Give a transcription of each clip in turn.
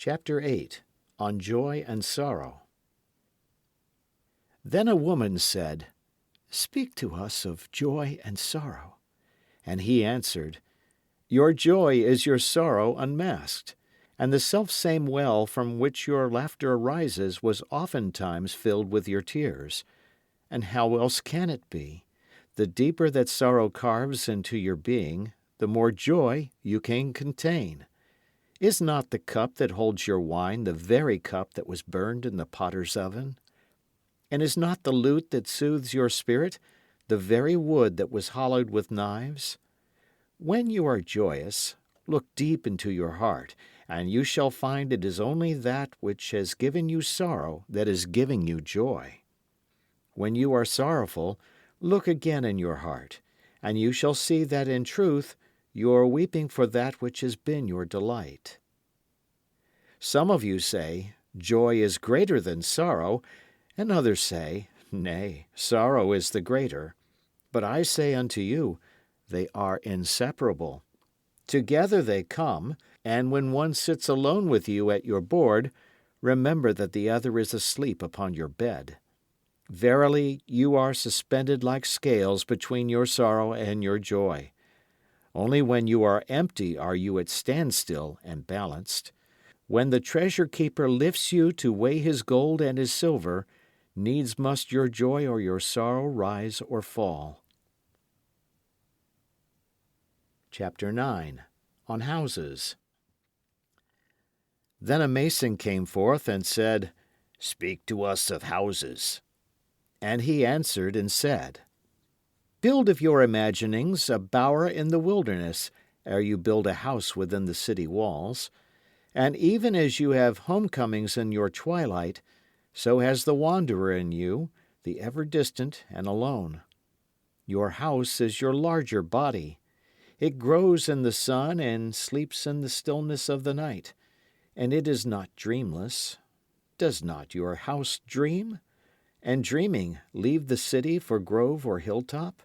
Chapter 8 On Joy and Sorrow. Then a woman said, "Speak to us of joy and sorrow." And he answered, "Your joy is your sorrow unmasked, and the selfsame well from which your laughter arises was oftentimes filled with your tears. And how else can it be? The deeper that sorrow carves into your being, the more joy you can contain. Is not the cup that holds your wine the very cup that was burned in the potter's oven? And is not the lute that soothes your spirit the very wood that was hollowed with knives? When you are joyous, look deep into your heart, and you shall find it is only that which has given you sorrow that is giving you joy. When you are sorrowful, look again in your heart, and you shall see that in truth you are weeping for that which has been your delight. Some of you say, "Joy is greater than sorrow," and others say, "Nay, sorrow is the greater." But I say unto you, they are inseparable. Together they come, and when one sits alone with you at your board, remember that the other is asleep upon your bed. Verily, you are suspended like scales between your sorrow and your joy. Only when you are empty are you at standstill and balanced. When the treasure keeper lifts you to weigh his gold and his silver, needs must your joy or your sorrow rise or fall. Chapter 9 On Houses. Then a mason came forth and said, "Speak to us of houses." And he answered and said, "Build of your imaginings a bower in the wilderness ere you build a house within the city walls. And even as you have homecomings in your twilight, so has the wanderer in you, the ever distant and alone. Your house is your larger body. It grows in the sun and sleeps in the stillness of the night, and it is not dreamless. Does not your house dream? And dreaming, leave the city for grove or hilltop?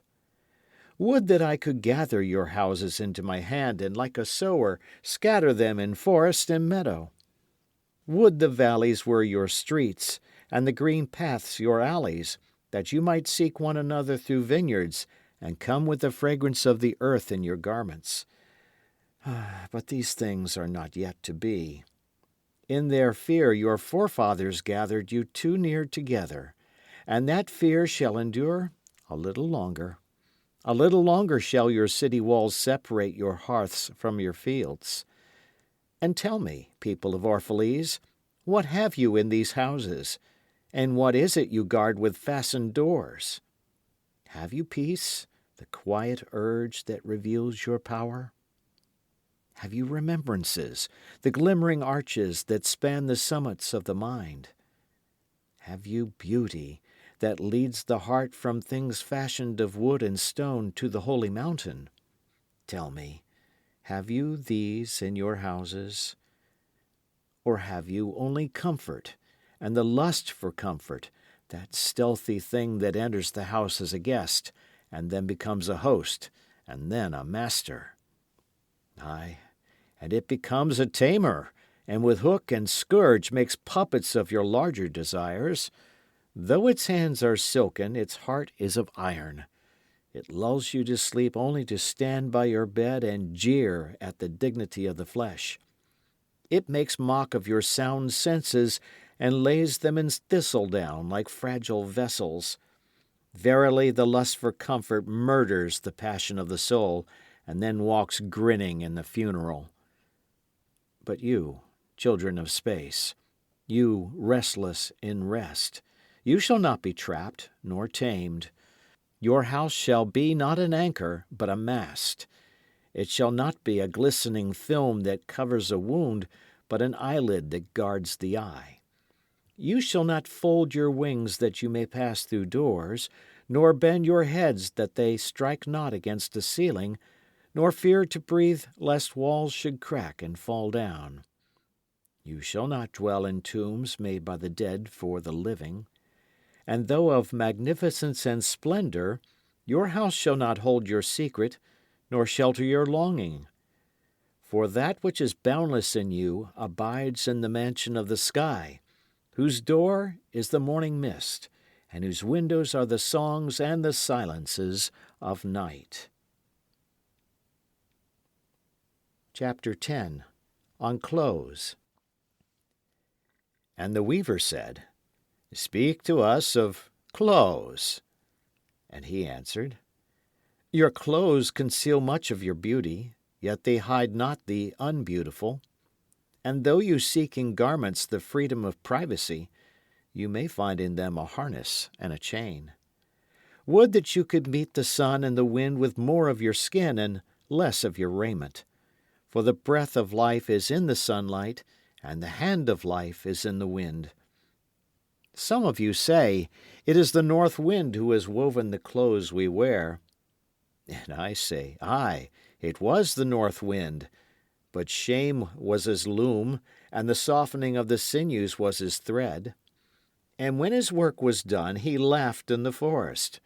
Would that I could gather your houses into my hand and like a sower scatter them in forest and meadow. Would the valleys were your streets, and the green paths your alleys, that you might seek one another through vineyards, and come with the fragrance of the earth in your garments. But these things are not yet to be. In their fear your forefathers gathered you too near together, and that fear shall endure a little longer. A little longer shall your city walls separate your hearths from your fields. And tell me, people of Orphalese, what have you in these houses? And what is it you guard with fastened doors? Have you peace, the quiet urge that reveals your power? Have you remembrances, the glimmering arches that span the summits of the mind? Have you beauty that leads the heart from things fashioned of wood and stone to the holy mountain? Tell me, have you these in your houses? Or have you only comfort, and the lust for comfort, that stealthy thing that enters the house as a guest, and then becomes a host, and then a master? Aye, and it becomes a tamer, and with hook and scourge makes puppets of your larger desires. Though its hands are silken, its heart is of iron. It lulls you to sleep only to stand by your bed and jeer at the dignity of the flesh. It makes mock of your sound senses and lays them in thistledown like fragile vessels. Verily, the lust for comfort murders the passion of the soul, and then walks grinning in the funeral. But you, children of space, you restless in rest, you shall not be trapped nor tamed. Your house shall be not an anchor, but a mast. It shall not be a glistening film that covers a wound, but an eyelid that guards the eye. You shall not fold your wings that you may pass through doors, nor bend your heads that they strike not against a ceiling, nor fear to breathe lest walls should crack and fall down. You shall not dwell in tombs made by the dead for the living. And though of magnificence and splendor, your house shall not hold your secret, nor shelter your longing. For that which is boundless in you abides in the mansion of the sky, whose door is the morning mist, and whose windows are the songs and the silences of night. Chapter 10. On Clothes. And the weaver said, Speak to us of clothes. And he answered, Your clothes conceal much of your beauty, yet they hide not the unbeautiful. And though you seek in garments the freedom of privacy, you may find in them a harness and a chain. Would that you could meet the sun and the wind with more of your skin and less of your raiment. For the breath of life is in the sunlight, and the hand of life is in the wind. Some of you say, It is the north wind who has woven the clothes we wear. And I say, Aye, it was the north wind. But shame was his loom, and the softening of the sinews was his thread. And when his work was done, he laughed in the forest.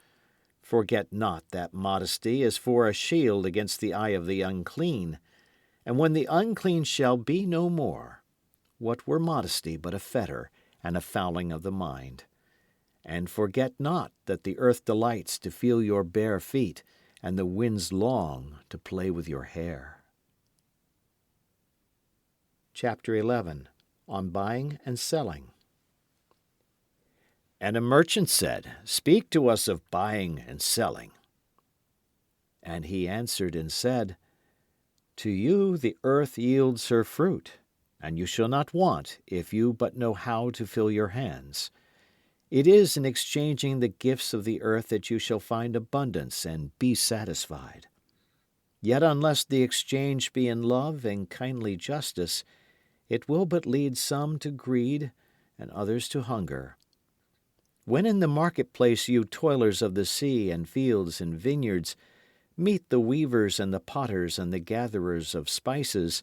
Forget not that modesty is for a shield against the eye of the unclean. And when the unclean shall be no more, what were modesty but a fetter and a fouling of the mind? And forget not that the earth delights to feel your bare feet, and the winds long to play with your hair. Chapter 11. On Buying and Selling. And a merchant said, Speak to us of buying and selling. And he answered and said, To you the earth yields her fruit, and you shall not want if you but know how to fill your hands. It is in exchanging the gifts of the earth that you shall find abundance and be satisfied. Yet unless the exchange be in love and kindly justice, it will but lead some to greed and others to hunger. When in the marketplace you toilers of the sea and fields and vineyards meet the weavers and the potters and the gatherers of spices,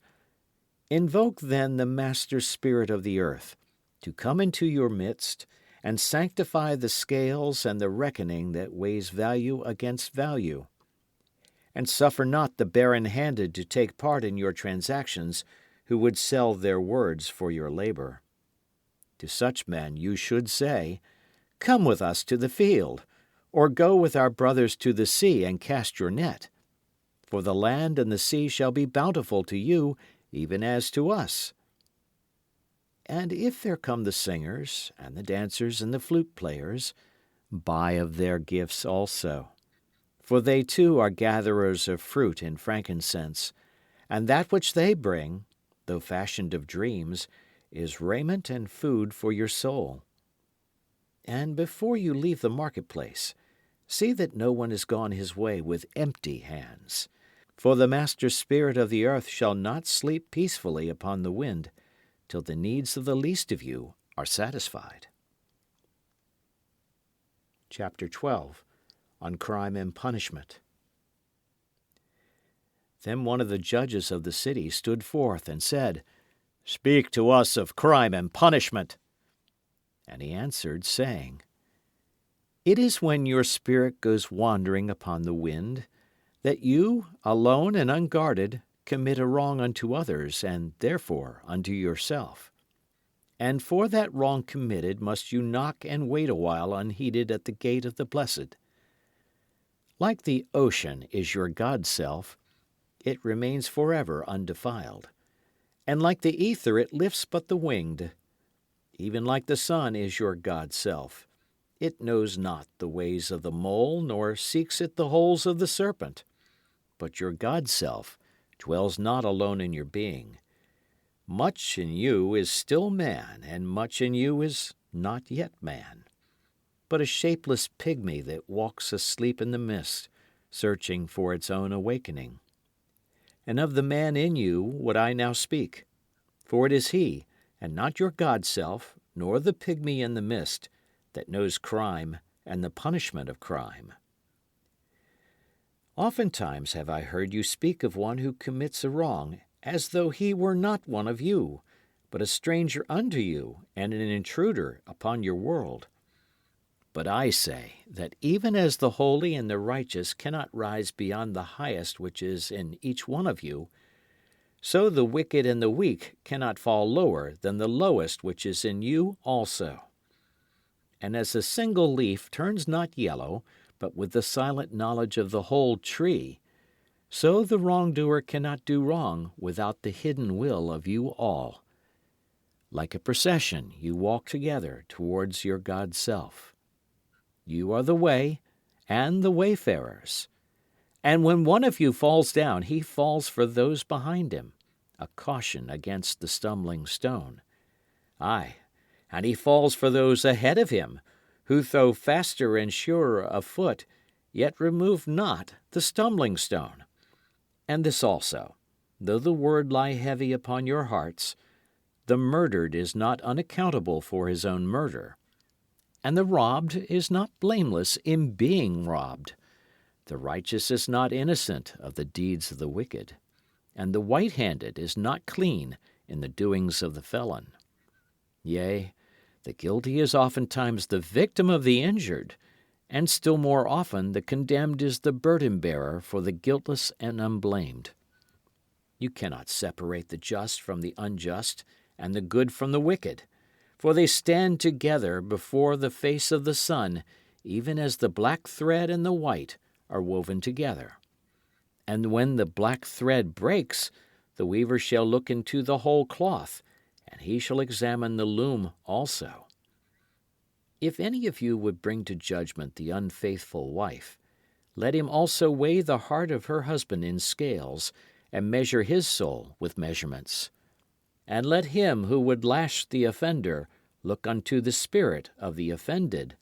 invoke then the master spirit of the earth to come into your midst and sanctify the scales and the reckoning that weighs value against value. And suffer not the barren-handed to take part in your transactions who would sell their words for your labor. To such men you should say, Come with us to the field, or go with our brothers to the sea and cast your net. For the land and the sea shall be bountiful to you, even as to us. And if there come the singers, and the dancers, and the flute players, buy of their gifts also. For they too are gatherers of fruit and frankincense, and that which they bring, though fashioned of dreams, is raiment and food for your soul. And before you leave the marketplace, see that no one is gone his way with empty hands. For the master spirit of the earth shall not sleep peacefully upon the wind, till the needs of the least of you are satisfied. Chapter 12. On Crime and Punishment. Then one of the judges of the city stood forth and said, Speak to us of crime and punishment. And he answered, saying, It is when your spirit goes wandering upon the wind, that you, alone and unguarded, commit a wrong unto others, and therefore unto yourself. And for that wrong committed must you knock and wait a while unheeded at the gate of the blessed. Like the ocean is your God-self, it remains forever undefiled. And like the ether it lifts but the winged. Even like the sun is your God-self. It knows not the ways of the mole, nor seeks it the holes of the serpent. But your God-self dwells not alone in your being. Much in you is still man, and much in you is not yet man, but a shapeless pygmy that walks asleep in the mist, searching for its own awakening. And of the man in you would I now speak, for it is he, and not your God-self, nor the pygmy in the mist, that knows crime and the punishment of crime. Oftentimes have I heard you speak of one who commits a wrong, as though he were not one of you, but a stranger unto you and an intruder upon your world. But I say that even as the holy and the righteous cannot rise beyond the highest which is in each one of you, So the wicked and the weak cannot fall lower than the lowest which is in you also. And as a single leaf turns not yellow, but with the silent knowledge of the whole tree, so the wrongdoer cannot do wrong without the hidden will of you all. Like a procession, you walk together towards your God self. You are the way and the wayfarers. And when one of you falls down, he falls for those behind him, a caution against the stumbling stone. Aye, and he falls for those ahead of him, who though faster and surer of foot, yet remove not the stumbling stone. And this also, though the word lie heavy upon your hearts, the murdered is not unaccountable for his own murder, and the robbed is not blameless in being robbed. The righteous is not innocent of the deeds of the wicked, and the white-handed is not clean in the doings of the felon. Yea, the guilty is oftentimes the victim of the injured, and still more often the condemned is the burden-bearer for the guiltless and unblamed. You cannot separate the just from the unjust and the good from the wicked, for they stand together before the face of the sun, even as the black thread and the white are woven together. And when the black thread breaks, the weaver shall look into the whole cloth, and he shall examine the loom also. If any of you would bring to judgment the unfaithful wife, let him also weigh the heart of her husband in scales, and measure his soul with measurements. And let him who would lash the offender look unto the spirit of the offended.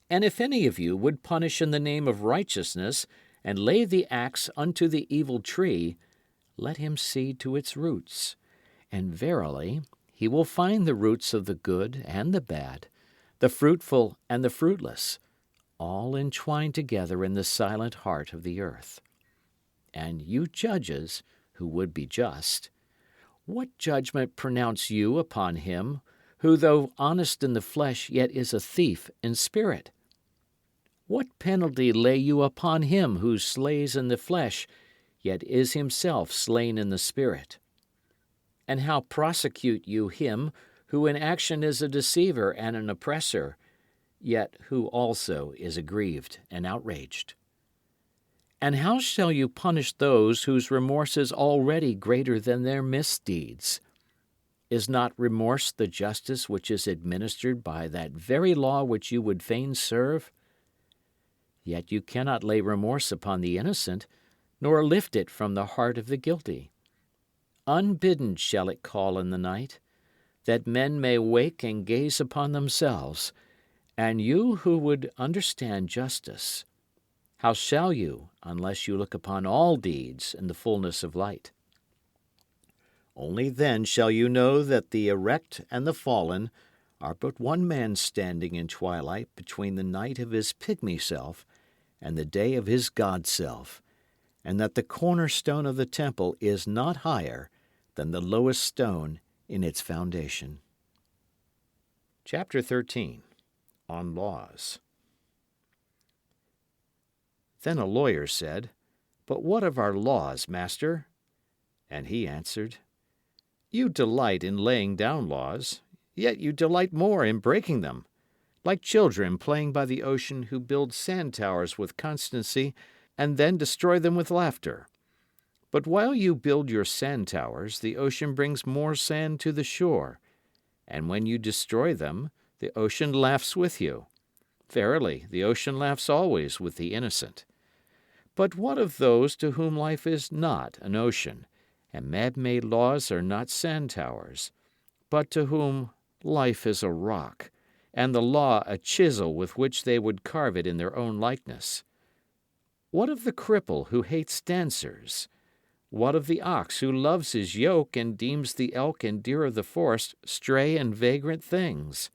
And if any of you would punish in the name of righteousness, and lay the axe unto the evil tree, let him see to its roots. And verily, he will find the roots of the good and the bad, the fruitful and the fruitless, all entwined together in the silent heart of the earth. And you judges, who would be just, what judgment pronounce you upon him, who though honest in the flesh yet is a thief in spirit? What penalty lay you upon him who slays in the flesh, yet is himself slain in the spirit? And how prosecute you him who in action is a deceiver and an oppressor, yet who also is aggrieved and outraged? And how shall you punish those whose remorse is already greater than their misdeeds? Is not remorse the justice which is administered by that very law which you would fain serve? Yet you cannot lay remorse upon the innocent, nor lift it from the heart of the guilty. Unbidden shall it call in the night, that men may wake and gaze upon themselves. And you who would understand justice, how shall you, unless you look upon all deeds in the fullness of light? Only then shall you know that the erect and the fallen are but one man standing in twilight between the night of his pygmy self and the day of his God self, and that the cornerstone of the temple is not higher than the lowest stone in its foundation. Chapter 13. On Laws. Then a lawyer said, "But what of our laws, master?" And he answered, "You delight in laying down laws, yet you delight more in breaking them, like children playing by the ocean who build sand towers with constancy and then destroy them with laughter. But while you build your sand towers, the ocean brings more sand to the shore, and when you destroy them, the ocean laughs with you. Verily, the ocean laughs always with the innocent. But what of those to whom life is not an ocean, and man-made laws are not sand towers, but to whom life is a rock, and the law a chisel with which they would carve it in their own likeness? What of the cripple who hates dancers? What of the ox who loves his yoke and deems the elk and deer of the forest stray and vagrant things?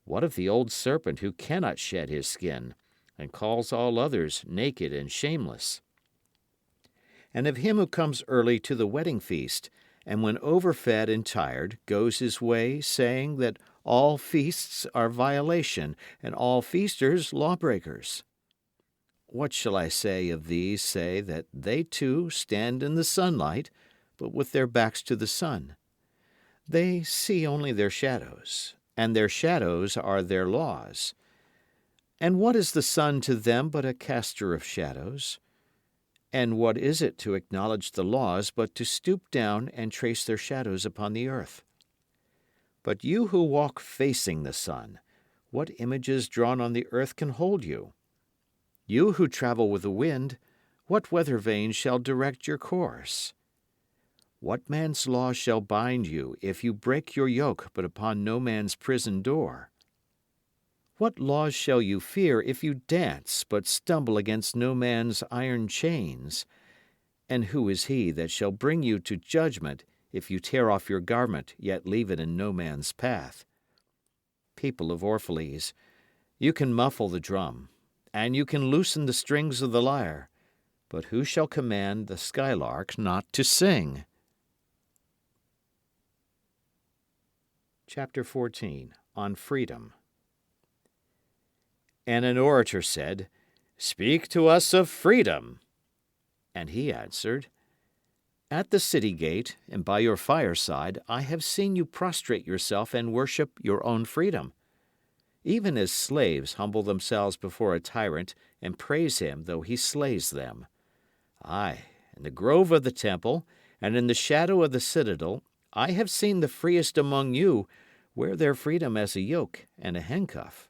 What of the old serpent who cannot shed his skin, and calls all others naked and shameless? And of him who comes early to the wedding feast, and when overfed and tired goes his way, saying that all feasts are violation, and all feasters lawbreakers? What shall I say of these? Say that they too stand in the sunlight, but with their backs to the sun. They see only their shadows, and their shadows are their laws. And what is the sun to them but a caster of shadows? And what is it to acknowledge the laws but to stoop down and trace their shadows upon the earth? But you who walk facing the sun, what images drawn on the earth can hold you? You who travel with the wind, what weather vane shall direct your course? What man's law shall bind you if you break your yoke but upon no man's prison door? What laws shall you fear if you dance but stumble against no man's iron chains? And who is he that shall bring you to judgment if you tear off your garment yet leave it in no man's path? People of Orphalese, you can muffle the drum, and you can loosen the strings of the lyre, but who shall command the skylark not to sing? Chapter 14. On Freedom. And an orator said, "Speak to us of freedom." And he answered, "At the city gate and by your fireside I have seen you prostrate yourself and worship your own freedom. Even as slaves humble themselves before a tyrant and praise him though he slays them. Aye, in the grove of the temple and in the shadow of the citadel I have seen the freest among you wear their freedom as a yoke and a handcuff.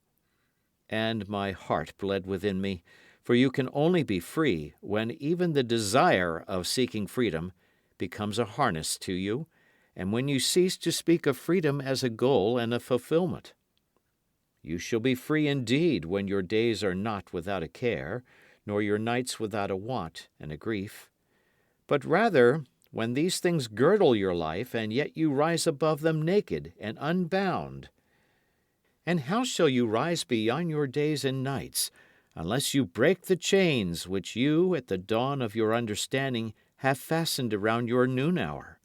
And my heart bled within me, for you can only be free when even the desire of seeking freedom becomes a harness to you, and when you cease to speak of freedom as a goal and a fulfillment. You shall be free indeed when your days are not without a care, nor your nights without a want and a grief, but rather when these things girdle your life and yet you rise above them naked and unbound. And how shall you rise beyond your days and nights unless you break the chains which you, at the dawn of your understanding, have fastened around your noon hour?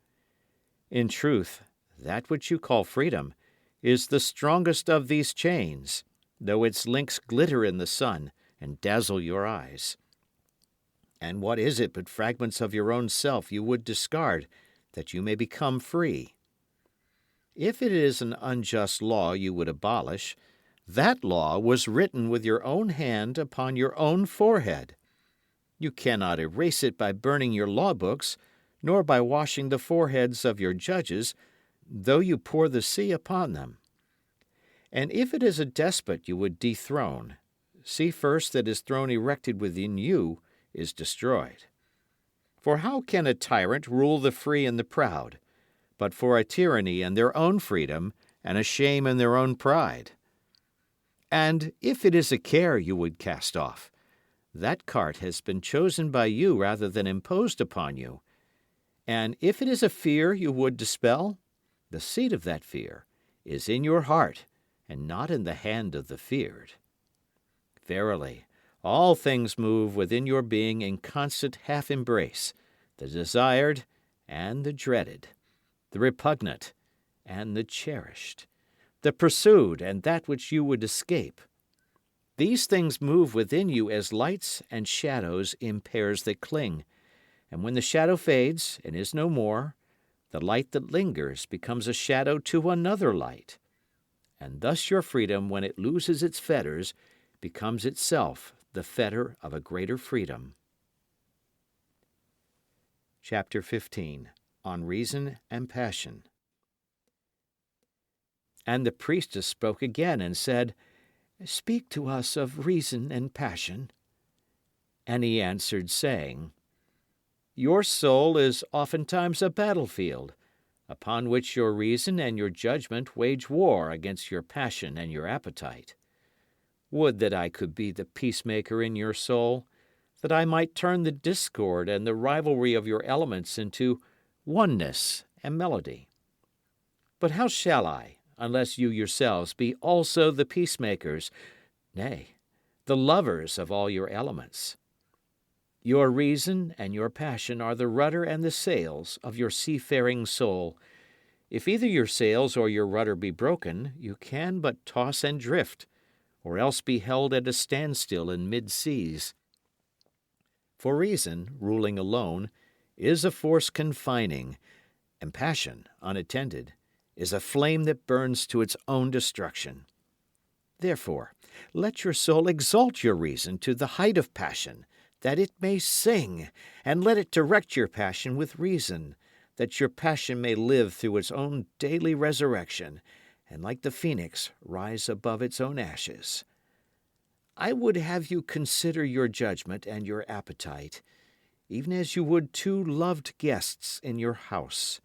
In truth, that which you call freedom is the strongest of these chains, though its links glitter in the sun and dazzle your eyes. And what is it but fragments of your own self you would discard that you may become free? If it is an unjust law you would abolish, that law was written with your own hand upon your own forehead. You cannot erase it by burning your law books, nor by washing the foreheads of your judges, though you pour the sea upon them. And if it is a despot you would dethrone, see first that his throne erected within you is destroyed. For how can a tyrant rule the free and the proud, but for a tyranny in their own freedom and a shame in their own pride? And if it is a care you would cast off, that cart has been chosen by you rather than imposed upon you. And if it is a fear you would dispel, the seat of that fear is in your heart and not in the hand of the feared. Verily, all things move within your being in constant half-embrace, the desired and the dreaded, the repugnant and the cherished, the pursued and that which you would escape. These things move within you as lights and shadows in pairs that cling, and when the shadow fades and is no more, the light that lingers becomes a shadow to another light. And thus your freedom, when it loses its fetters, becomes itself the fetter of a greater freedom. Chapter 15. On Reason and Passion. And the priestess spoke again and said, "Speak to us of reason and passion." And he answered, saying, "Your soul is oftentimes a battlefield, upon which your reason and your judgment wage war against your passion and your appetite. Would that I could be the peacemaker in your soul, that I might turn the discord and the rivalry of your elements into oneness and melody. But how shall I, unless you yourselves be also the peacemakers, nay, the lovers of all your elements? Your reason and your passion are the rudder and the sails of your seafaring soul. If either your sails or your rudder be broken, you can but toss and drift, or else be held at a standstill in mid-seas. For reason, ruling alone, is a force confining, and passion, unattended, is a flame that burns to its own destruction. Therefore, let your soul exalt your reason to the height of passion, that it may sing, and let it direct your passion with reason, that your passion may live through its own daily resurrection, and like the phoenix rise above its own ashes. I would have you consider your judgment and your appetite, even as you would two loved guests in your house.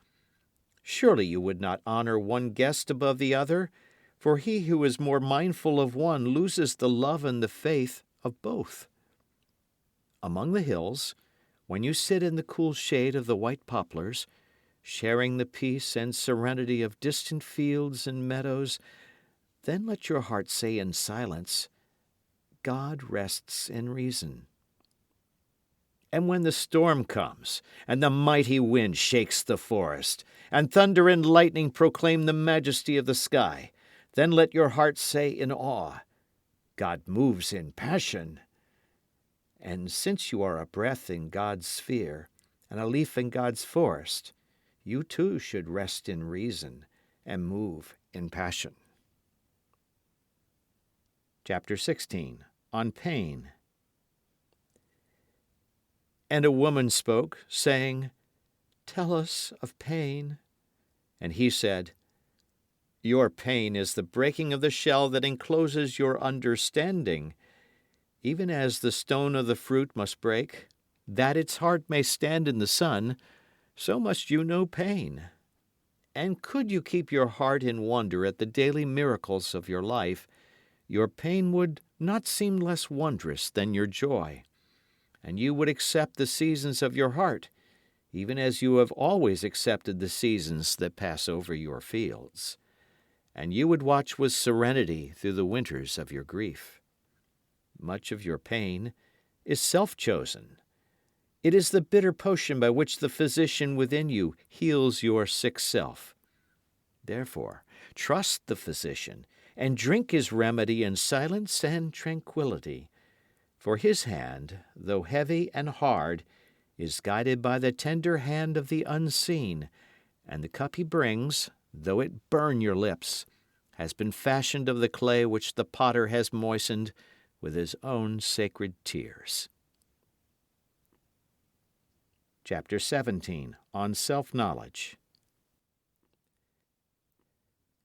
Surely you would not honor one guest above the other, for he who is more mindful of one loses the love and the faith of both. Among the hills, when you sit in the cool shade of the white poplars, sharing the peace and serenity of distant fields and meadows, then let your heart say in silence, God rests in reason. And when the storm comes, and the mighty wind shakes the forest, and thunder and lightning proclaim the majesty of the sky, then let your heart say in awe, God moves in passion. And since you are a breath in God's sphere, and a leaf in God's forest, you too should rest in reason and move in passion. Chapter 16. On Pain. And a woman spoke, saying, Tell us of pain. And he said, Your pain is the breaking of the shell that encloses your understanding. Even as the stone of the fruit must break, that its heart may stand in the sun, so must you know pain. And could you keep your heart in wonder at the daily miracles of your life, your pain would not seem less wondrous than your joy, and you would accept the seasons of your heart, even as you have always accepted the seasons that pass over your fields. And you would watch with serenity through the winters of your grief. Much of your pain is self-chosen. It is the bitter potion by which the physician within you heals your sick self. Therefore, trust the physician and drink his remedy in silence and tranquility. For his hand, though heavy and hard, is guided by the tender hand of the unseen, and the cup he brings, though it burn your lips, has been fashioned of the clay which the potter has moistened with his own sacred tears. Chapter 17. On Self-Knowledge.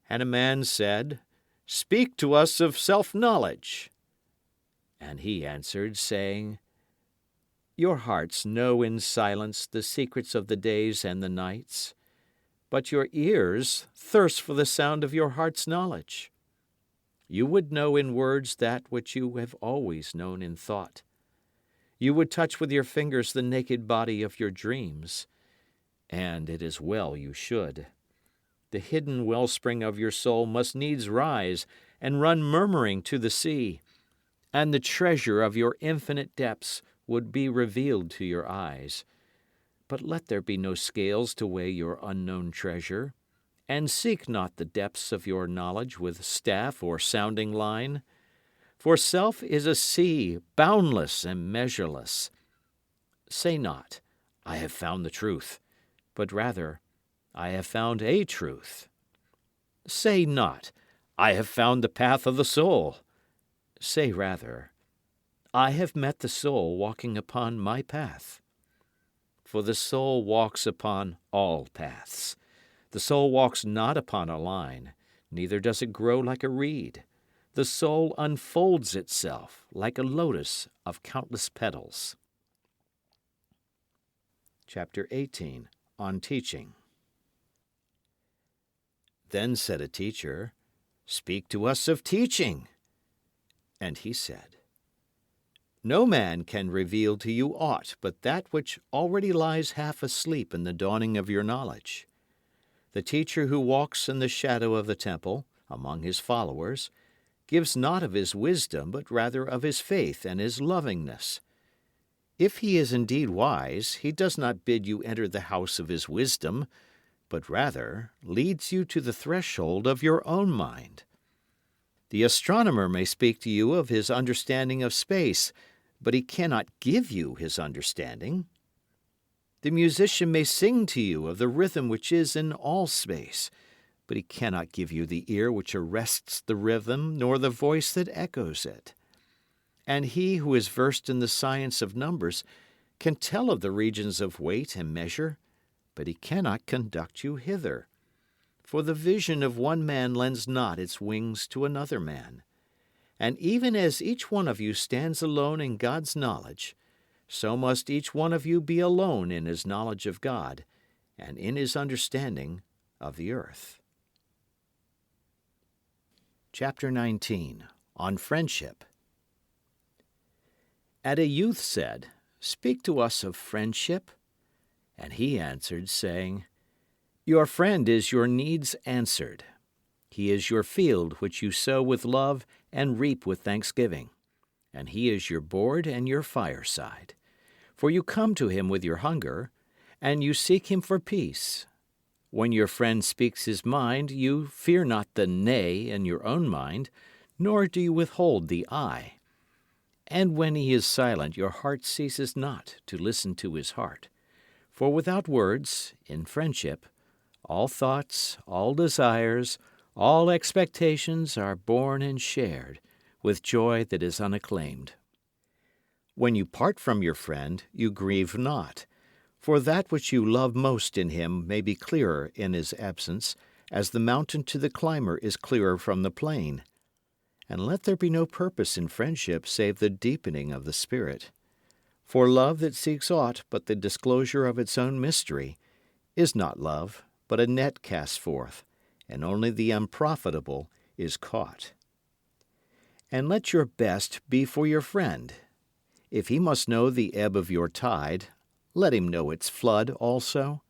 And a man said, Speak to us of self-knowledge. And he answered, saying, Your hearts know in silence the secrets of the days and the nights, but your ears thirst for the sound of your heart's knowledge. You would know in words that which you have always known in thought. You would touch with your fingers the naked body of your dreams, and it is well you should. The hidden wellspring of your soul must needs rise and run murmuring to the sea, and the treasure of your infinite depths would be revealed to your eyes. But let there be no scales to weigh your unknown treasure, and seek not the depths of your knowledge with staff or sounding line. For self is a sea, boundless and measureless. Say not, I have found the truth, but rather, I have found a truth. Say not, I have found the path of the soul. Say rather, I have met the soul walking upon my path. For the soul walks upon all paths. The soul walks not upon a line, neither does it grow like a reed. The soul unfolds itself like a lotus of countless petals. Chapter 18. On Teaching. Then said a teacher, Speak to us of teaching. And he said, No man can reveal to you aught but that which already lies half asleep in the dawning of your knowledge. The teacher who walks in the shadow of the temple, among his followers, gives not of his wisdom, but rather of his faith and his lovingness. If he is indeed wise, he does not bid you enter the house of his wisdom, but rather leads you to the threshold of your own mind. The astronomer may speak to you of his understanding of space, but he cannot give you his understanding. The musician may sing to you of the rhythm which is in all space, but he cannot give you the ear which arrests the rhythm nor the voice that echoes it. And he who is versed in the science of numbers can tell of the regions of weight and measure, but he cannot conduct you hither. For the vision of one man lends not its wings to another man. And even as each one of you stands alone in God's knowledge, so must each one of you be alone in his knowledge of God and in his understanding of the earth. Chapter 19. On Friendship. And a youth said, Speak to us of friendship. And he answered, saying, Your friend is your needs answered. He is your field which you sow with love and reap with thanksgiving. And he is your board and your fireside. For you come to him with your hunger, and you seek him for peace. When your friend speaks his mind, you fear not the nay in your own mind, nor do you withhold the I. And when he is silent, your heart ceases not to listen to his heart. For without words, in friendship, all thoughts, all desires, all expectations are born and shared, with joy that is unacclaimed. When you part from your friend, you grieve not, for that which you love most in him may be clearer in his absence, as the mountain to the climber is clearer from the plain. And let there be no purpose in friendship save the deepening of the spirit. For love that seeks aught but the disclosure of its own mystery is not love, but a net cast forth, and only the unprofitable is caught. And let your best be for your friend. If he must know the ebb of your tide, let him know its flood also.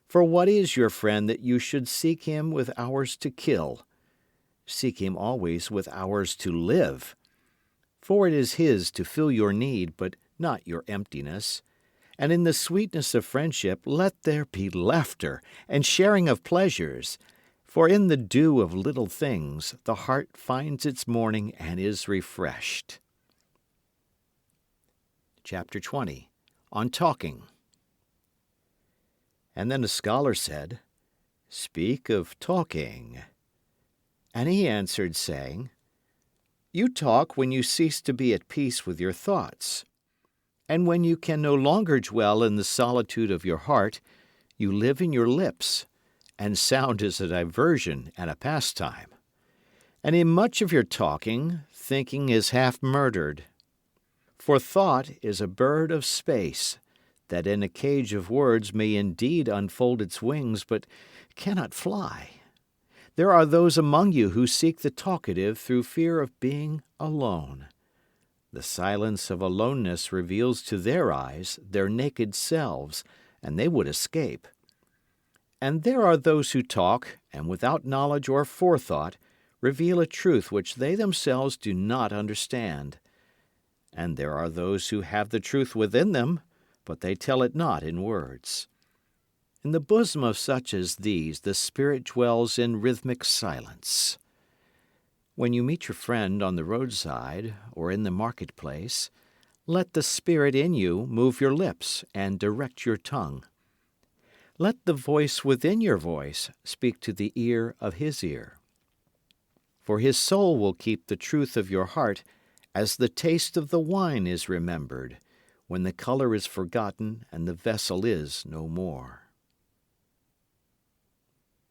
For what is your friend that you should seek him with hours to kill? Seek him always with hours to live. For it is his to fill your need, but not your emptiness. And in the sweetness of friendship let there be laughter and sharing of pleasures. For in the dew of little things the heart finds its morning and is refreshed. Chapter 20. On Talking. And then a scholar said, Speak of talking. And he answered, saying, You talk when you cease to be at peace with your thoughts. And when you can no longer dwell in the solitude of your heart, you live in your lips, and sound is a diversion and a pastime. And in much of your talking, thinking is half murdered. For thought is a bird of space, that in a cage of words may indeed unfold its wings, but cannot fly. There are those among you who seek the talkative through fear of being alone. The silence of aloneness reveals to their eyes their naked selves, and they would escape. And there are those who talk, and without knowledge or forethought, reveal a truth which they themselves do not understand. And there are those who have the truth within them, but they tell it not in words. In the bosom of such as these the Spirit dwells in rhythmic silence. When you meet your friend on the roadside or in the marketplace, let the Spirit in you move your lips and direct your tongue. Let the voice within your voice speak to the ear of his ear. For his soul will keep the truth of your heart as the taste of the wine is remembered, when the color is forgotten and the vessel is no more.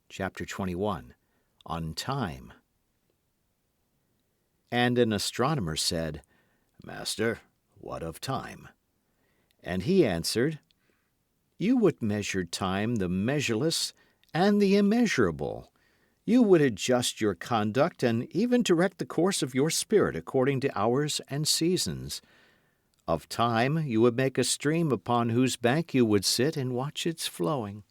Chapter 21. On Time. And an astronomer said, Master, what of time? And he answered, You would measure time the measureless and the immeasurable. You would adjust your conduct and even direct the course of your spirit according to hours and seasons. Of time you would make a stream upon whose bank you would sit and watch its flowing.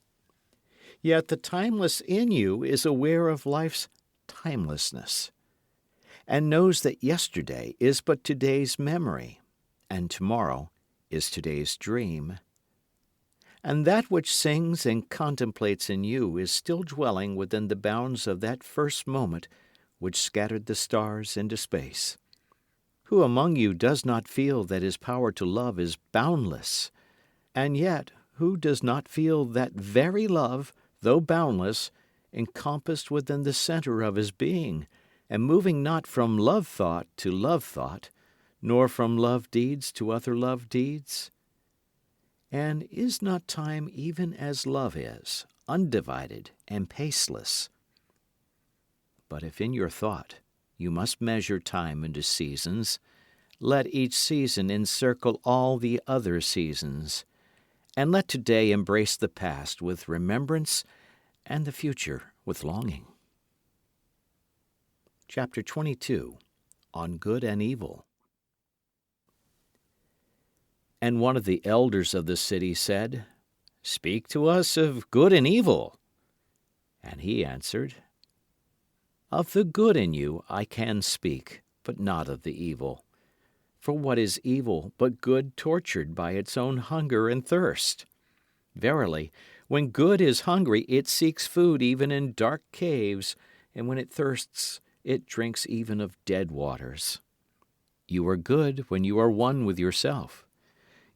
Yet the timeless in you is aware of life's timelessness, and knows that yesterday is but today's memory, and tomorrow is today's dream. And that which sings and contemplates in you is still dwelling within the bounds of that first moment which scattered the stars into space. Who among you does not feel that his power to love is boundless? And yet, who does not feel that very love, though boundless, encompassed within the center of his being, and moving not from love thought to love thought, nor from love deeds to other love deeds? And is not time even as love is, undivided and paceless? But if in your thought you must measure time into seasons, let each season encircle all the other seasons, and let today embrace the past with remembrance and the future with longing. Chapter 22, On Good and Evil. And one of the elders of the city said, "Speak to us of good and evil." And he answered, "Of the good in you I can speak, but not of the evil. For what is evil but good tortured by its own hunger and thirst? Verily, when good is hungry, it seeks food even in dark caves, and when it thirsts, it drinks even of dead waters. You are good when you are one with yourself.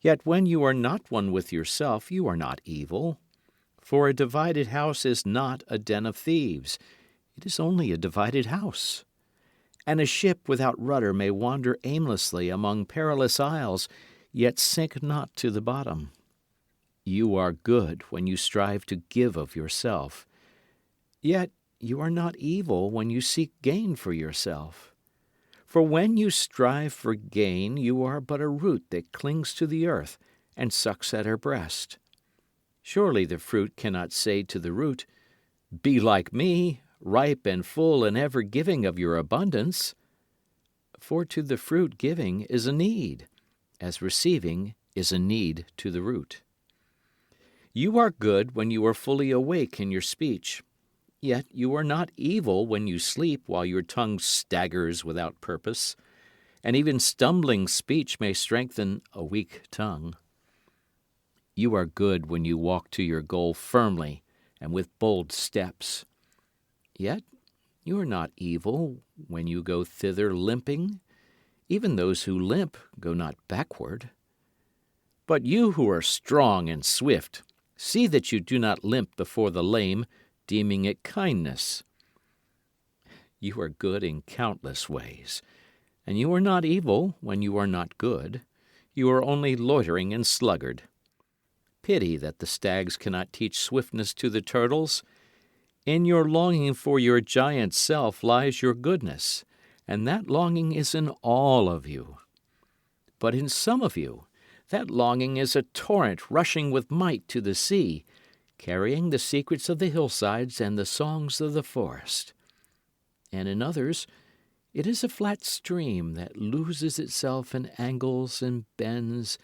Yet when you are not one with yourself, you are not evil. For a divided house is not a den of thieves. It is only a divided house. And a ship without rudder may wander aimlessly among perilous isles, yet sink not to the bottom. You are good when you strive to give of yourself. Yet you are not evil when you seek gain for yourself. For when you strive for gain, you are but a root that clings to the earth and sucks at her breast. Surely the fruit cannot say to the root, "Be like me, ripe and full and ever giving of your abundance." For to the fruit giving is a need, as receiving is a need to the root. You are good when you are fully awake in your speech. Yet you are not evil when you sleep while your tongue staggers without purpose, and even stumbling speech may strengthen a weak tongue. You are good when you walk to your goal firmly and with bold steps. Yet you are not evil when you go thither limping. Even those who limp go not backward. But you who are strong and swift, see that you do not limp before the lame, deeming it kindness. You are good in countless ways, and you are not evil when you are not good. You are only loitering and sluggard. Pity that the stags cannot teach swiftness to the turtles. In your longing for your giant self lies your goodness, and that longing is in all of you. But in some of you, that longing is a torrent rushing with might to the sea, carrying the secrets of the hillsides and the songs of the forest. And in others, it is a flat stream that loses itself in angles and bends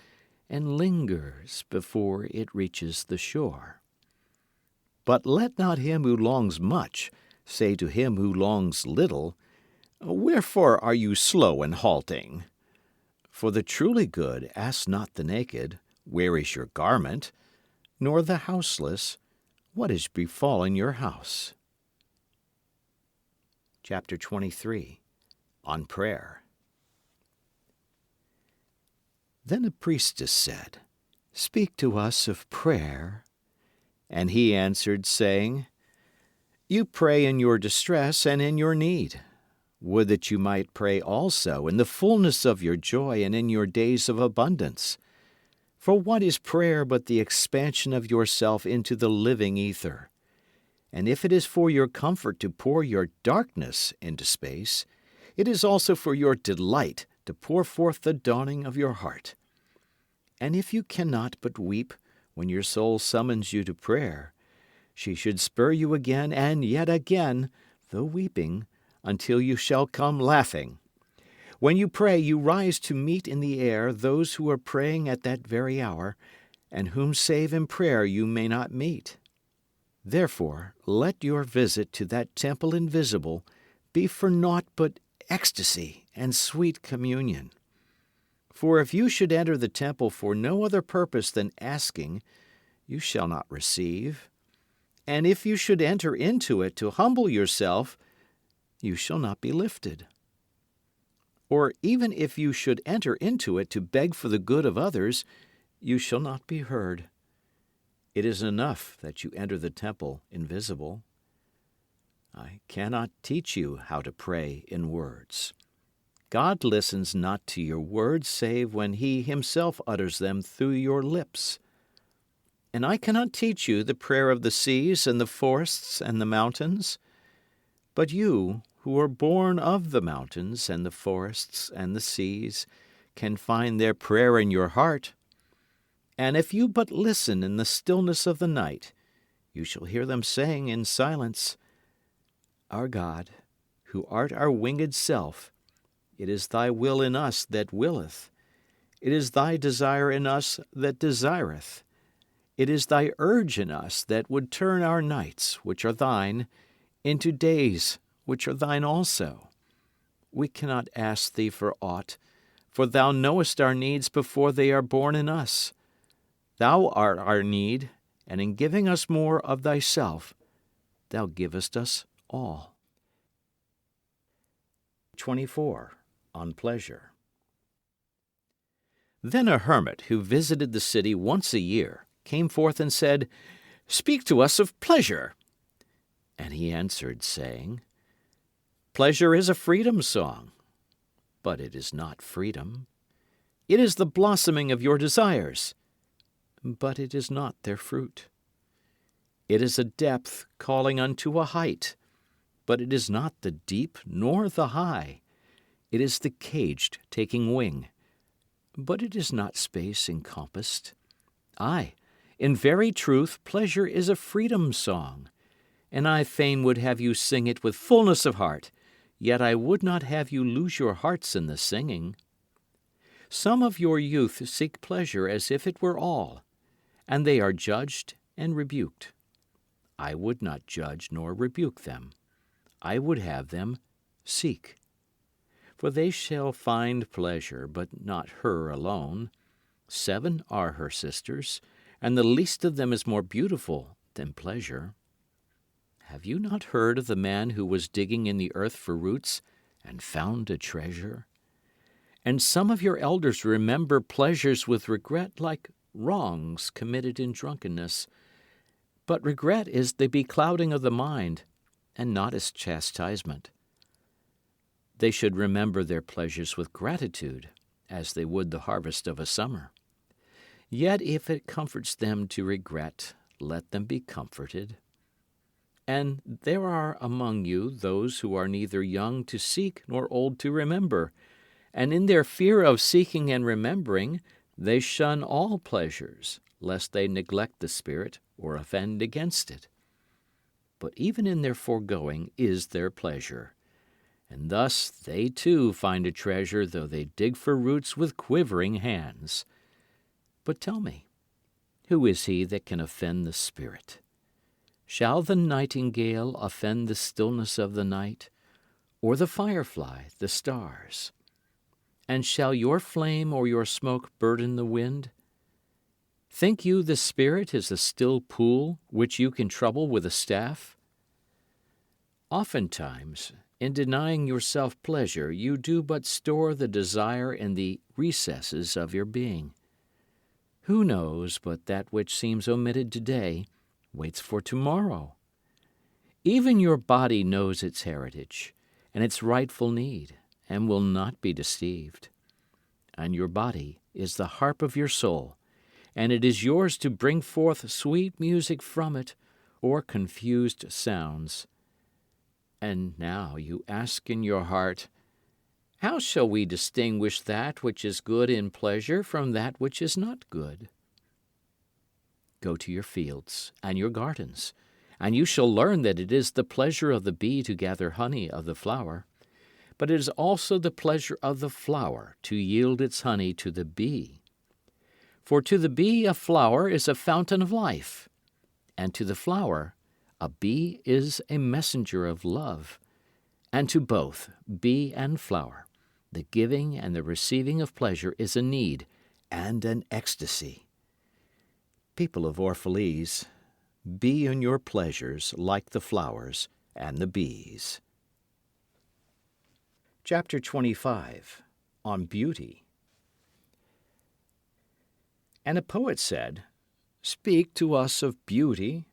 and lingers before it reaches the shore. But let not him who longs much say to him who longs little, "Wherefore are you slow and halting?" For the truly good ask not the naked, "Where is your garment?" nor the houseless, "What is befallen your house?" Chapter 23, On Prayer. Then a priestess said, "Speak to us of prayer." And he answered, saying, "You pray in your distress and in your need. Would that you might pray also in the fullness of your joy and in your days of abundance. For what is prayer but the expansion of yourself into the living ether? And if it is for your comfort to pour your darkness into space, it is also for your delight to pour forth the dawning of your heart. And if you cannot but weep when your soul summons you to prayer, she should spur you again and yet again, though weeping, until you shall come laughing. When you pray, you rise to meet in the air those who are praying at that very hour, and whom save in prayer you may not meet. Therefore, let your visit to that temple invisible be for naught but ecstasy and sweet communion. For if you should enter the temple for no other purpose than asking, you shall not receive. And if you should enter into it to humble yourself, you shall not be lifted. Or even if you should enter into it to beg for the good of others, you shall not be heard. It is enough that you enter the temple invisible. I cannot teach you how to pray in words. God listens not to your words save when He Himself utters them through your lips. And I cannot teach you the prayer of the seas and the forests and the mountains. But you, who are born of the mountains and the forests and the seas, can find their prayer in your heart. And if you but listen in the stillness of the night, you shall hear them saying in silence, Our God, who art our winged self, it is thy will in us that willeth. It is thy desire in us that desireth. It is thy urge in us that would turn our nights, which are thine, into days, which are thine also. We cannot ask thee for aught, for thou knowest our needs before they are born in us. Thou art our need, and in giving us more of thyself, thou givest us all. 24. On pleasure. Then a hermit who visited the city once a year came forth and said, Speak to us of pleasure. And he answered, saying, Pleasure is a freedom song, but it is not freedom. It is the blossoming of your desires, but it is not their fruit. It is a depth calling unto a height, but it is not the deep nor the high. It is the caged taking wing, but it is not space encompassed. Aye, in very truth, pleasure is a freedom song, and I fain would have you sing it with fullness of heart, yet I would not have you lose your hearts in the singing. Some of your youth seek pleasure as if it were all, and they are judged and rebuked. I would not judge nor rebuke them. I would have them seek. For they shall find pleasure, but not her alone. 7 are her sisters, and the least of them is more beautiful than pleasure. Have you not heard of the man who was digging in the earth for roots and found a treasure? And some of your elders remember pleasures with regret like wrongs committed in drunkenness. But regret is the beclouding of the mind, and not as chastisement. They should remember their pleasures with gratitude, as they would the harvest of a summer. Yet if it comforts them to regret, let them be comforted. And there are among you those who are neither young to seek nor old to remember, and in their fear of seeking and remembering, they shun all pleasures, lest they neglect the Spirit or offend against it. But even in their foregoing is their pleasure. And thus they too find a treasure, though they dig for roots with quivering hands. But tell me, who is he that can offend the Spirit? Shall the nightingale offend the stillness of the night, or the firefly the stars? And shall your flame or your smoke burden the wind? Think you the Spirit is a still pool which you can trouble with a staff? Oftentimes, in denying yourself pleasure, you do but store the desire in the recesses of your being. Who knows but that which seems omitted today waits for tomorrow? Even your body knows its heritage and its rightful need, and will not be deceived. And your body is the harp of your soul, and it is yours to bring forth sweet music from it, or confused sounds. And now you ask in your heart, How shall we distinguish that which is good in pleasure from that which is not good? Go to your fields and your gardens, and you shall learn that it is the pleasure of the bee to gather honey of the flower, but it is also the pleasure of the flower to yield its honey to the bee. For to the bee a flower is a fountain of life, and to the flower a bee is a messenger of love, and to both, bee and flower, the giving and the receiving of pleasure is a need and an ecstasy. People of Orphalese, be in your pleasures like the flowers and the bees. Chapter 25. On Beauty. And a poet said, Speak to us of beauty.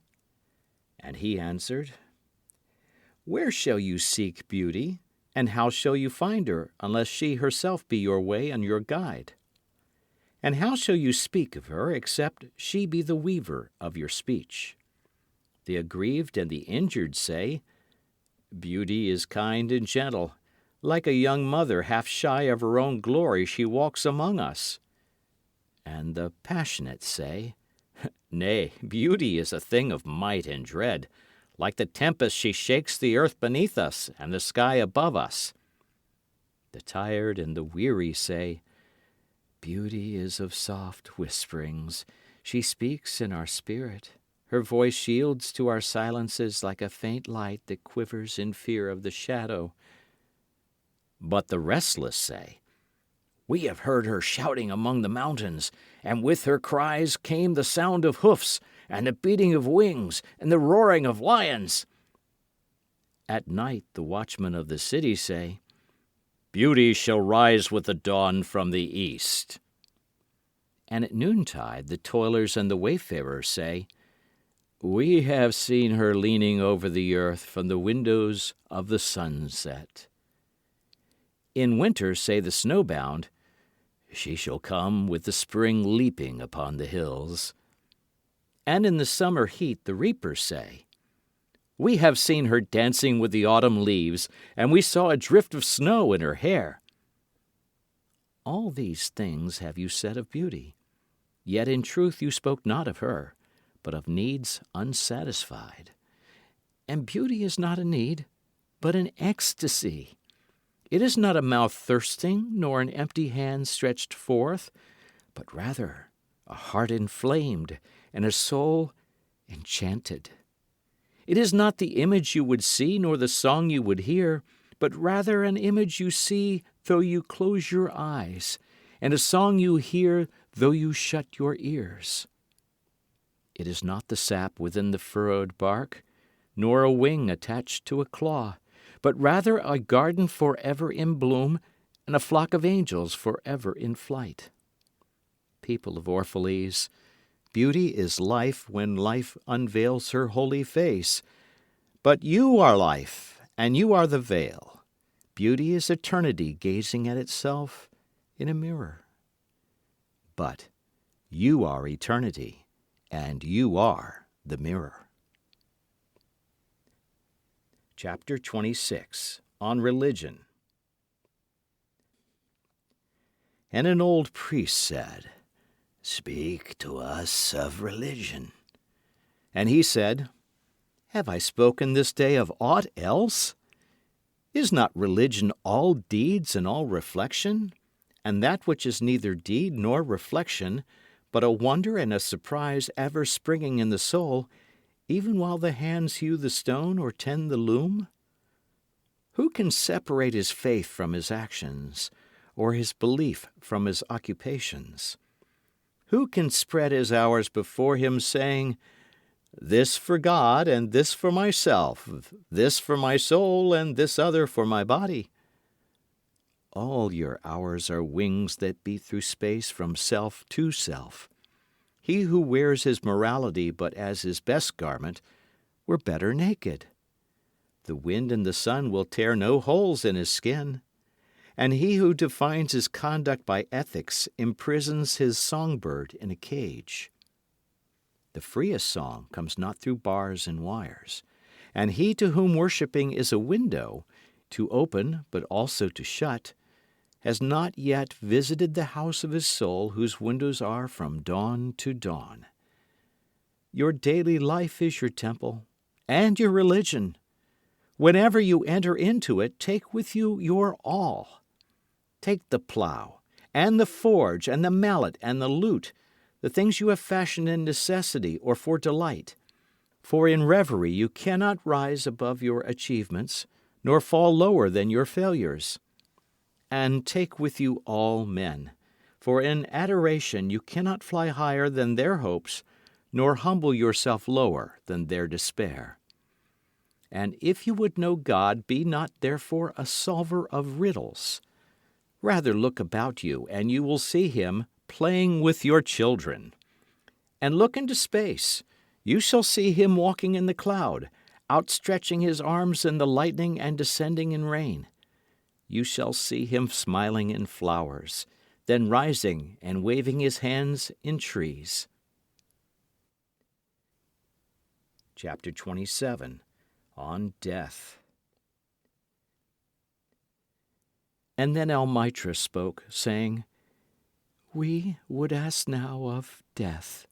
And he answered, Where shall you seek beauty, and how shall you find her, unless she herself be your way and your guide? And how shall you speak of her, except she be the weaver of your speech? The aggrieved and the injured say, Beauty is kind and gentle. Like a young mother half shy of her own glory, she walks among us. And the passionate say, Nay, beauty is a thing of might and dread. Like the tempest she shakes the earth beneath us and the sky above us. The tired and the weary say, Beauty is of soft whisperings. She speaks in our spirit. Her voice yields to our silences like a faint light that quivers in fear of the shadow. But the restless say, We have heard her shouting among the mountains, and with her cries came the sound of hoofs, and the beating of wings, and the roaring of lions. At night the watchmen of the city say, Beauty shall rise with the dawn from the east. And at noontide the toilers and the wayfarers say, We have seen her leaning over the earth from the windows of the sunset. In winter say the snowbound, She shall come with the spring leaping upon the hills. And in the summer heat the reapers say, We have seen her dancing with the autumn leaves, and we saw a drift of snow in her hair. All these things have you said of beauty, yet in truth you spoke not of her, but of needs unsatisfied. And beauty is not a need, but an ecstasy. It is not a mouth thirsting, nor an empty hand stretched forth, but rather a heart inflamed and a soul enchanted. It is not the image you would see, nor the song you would hear, but rather an image you see though you close your eyes, and a song you hear though you shut your ears. It is not the sap within the furrowed bark, nor a wing attached to a claw, but rather a garden forever in bloom and a flock of angels forever in flight. People of Orphalese, beauty is life when life unveils her holy face. But you are life, and you are the veil. Beauty is eternity gazing at itself in a mirror. But you are eternity, and you are the mirror. Chapter 26, on Religion. And an old priest said, Speak to us of religion. And he said, Have I spoken this day of aught else? Is not religion all deeds and all reflection? And that which is neither deed nor reflection, but a wonder and a surprise ever springing in the soul, even while the hands hew the stone or tend the loom? Who can separate his faith from his actions, or his belief from his occupations? Who can spread his hours before him, saying, This for God, and this for myself, this for my soul, and this other for my body? All your hours are wings that beat through space from self to self. He who wears his morality but as his best garment were better naked. The wind and the sun will tear no holes in his skin. And he who defines his conduct by ethics imprisons his songbird in a cage. The freest song comes not through bars and wires. And he to whom worshipping is a window, to open but also to shut, has not yet visited the house of his soul whose windows are from dawn to dawn. Your daily life is your temple and your religion. Whenever you enter into it, take with you your all. Take the plough and the forge and the mallet and the lute, the things you have fashioned in necessity or for delight. For in reverie you cannot rise above your achievements, nor fall lower than your failures. And take with you all men, for in adoration you cannot fly higher than their hopes, nor humble yourself lower than their despair. And if you would know God, be not therefore a solver of riddles. Rather look about you, and you will see him playing with your children. and look into space. You shall see him walking in the cloud, outstretching his arms in the lightning and descending in rain. You shall see him smiling in flowers, then rising and waving his hands in trees. Chapter 27. On Death. And then Almitra spoke, saying, We would ask now of death.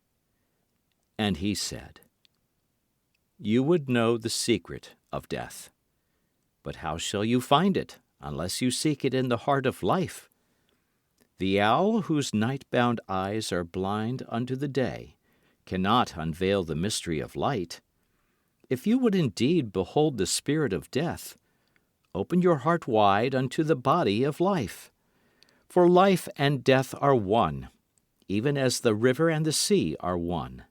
And he said, You would know the secret of death. But how shall you find it, unless you seek it in the heart of life? The owl whose night-bound eyes are blind unto the day cannot unveil the mystery of light. If you would indeed behold the spirit of death, open your heart wide unto the body of life. For life and death are one, even as the river and the sea are one.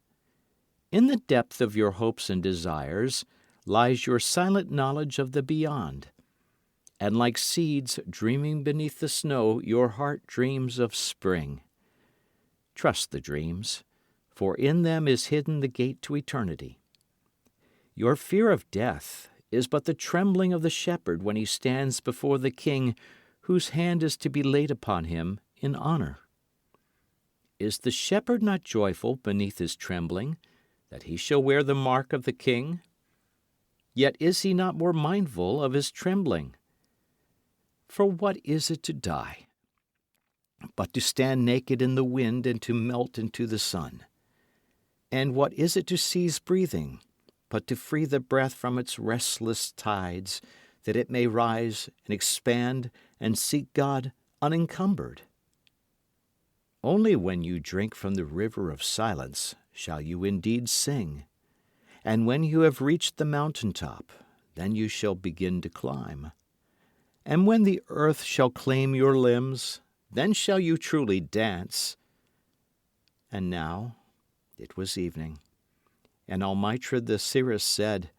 In the depth of your hopes and desires lies your silent knowledge of the beyond. And like seeds dreaming beneath the snow, your heart dreams of spring. Trust the dreams, for in them is hidden the gate to eternity. Your fear of death is but the trembling of the shepherd when he stands before the king whose hand is to be laid upon him in honor. Is the shepherd not joyful beneath his trembling, that he shall wear the mark of the king? Yet is he not more mindful of his trembling? For what is it to die, but to stand naked in the wind and to melt into the sun? And what is it to cease breathing, but to free the breath from its restless tides, that it may rise and expand and seek God unencumbered? Only when you drink from the river of silence shall you indeed sing. And when you have reached the mountain top, then you shall begin to climb. And when the earth shall claim your limbs, then shall you truly dance. And now it was evening, and Almitra the seeress said,